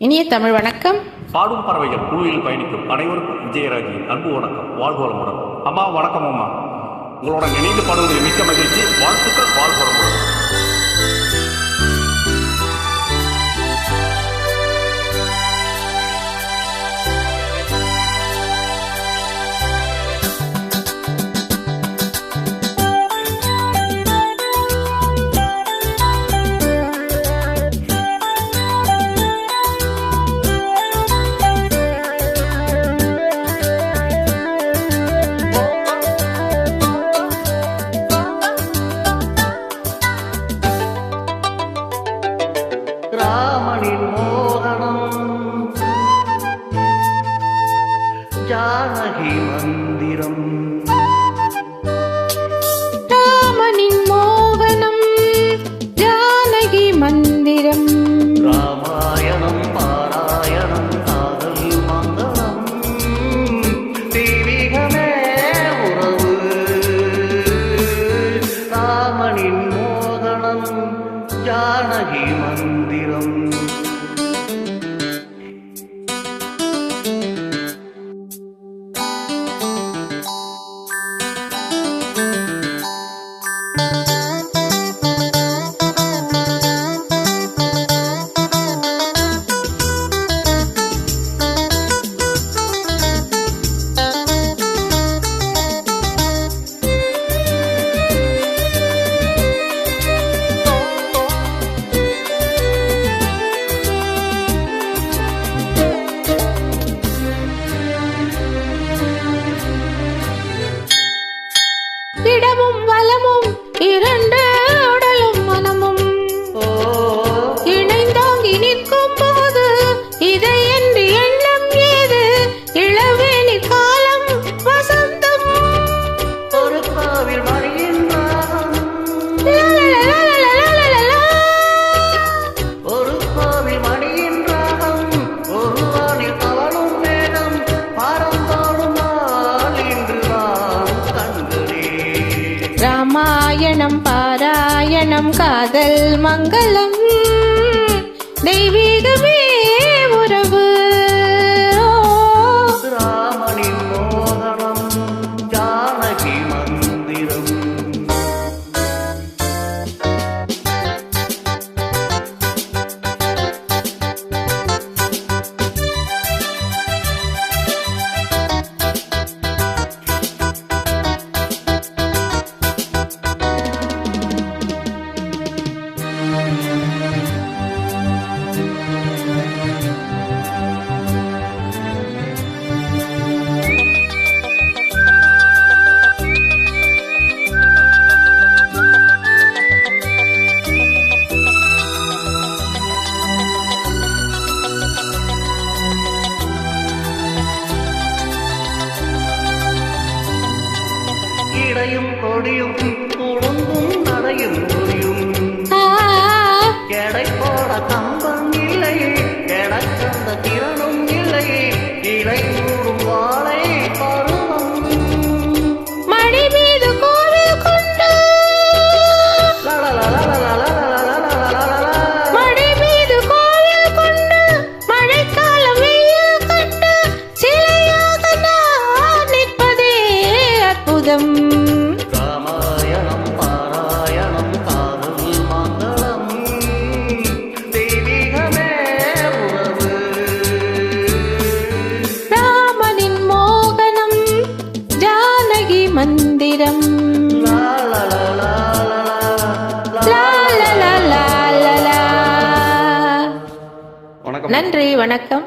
இனிய தமிழ் வணக்கம். பாடும் பறவைகள் குழுவில் பயணிக்கும் அனைவருக்கும் விஜயராஜியின் அன்பு வணக்கம். வாழ்க வளமுடன். அம்மா வணக்கம். அம்மா உங்களோட இணைந்து பாடுவதில் மிக்க மகிழ்ச்சி. வாழ்த்துக்கள். வாழ்க வளமுடன். ராமனின் மோகனம், ஜானகி மந்திரம். ராமனின் மோகனம், ஜானகி மந்திரம். ராமாயணம் பாராயணம் காதல் மங்களம், தெய்வீகமே உறவு. ராமனின் மோகனம், ஜானகி மந்திரம். இடமும் வலமும் இரண்டு உடலும் மனமும் இணைந்தோங்கி நிற்கும் போது இதை என்று எண்ணம் ஏது? இளவேணி காலம் வசந்தம். ஒரு காவில் மணியின் ராகம், ஒரு கோவில் மணியின் ராகம், ஒரு வானில் தவழும் மேகம், பரந்தோடும் நாள் இன்றுதான் கண்களே. ராமாயணம் பாராயணம் காதல் மங்களம், தெய்வீகமே உறவு. ராமனின் மோகனம், ஜானகி மந்திரம். இடையும் கொடியும் குழுந்தும் நடையும் கொடியும், எடை போட கம்பம் இல்லை, எடக்கந்த திறனும் இல்லை, இலை மூடும் வாழை பருவம். மணி மீது கோவில் கொண்டு, மணி மீது கோவில் கொண்டு, மழைக்காலம் வெயில் கண்டு சிலையாக நான் நிற்பதே அற்புதம். ராமாயணம் பாராயணம் காதல் மங்களம், தெய்வீகமே உறவு. ராமனின் மோகனம், ஜானகி மந்திரம். லா லா லா லா லா லா லா லா லா லா லா. வணக்கம். நன்றி, வணக்கம்.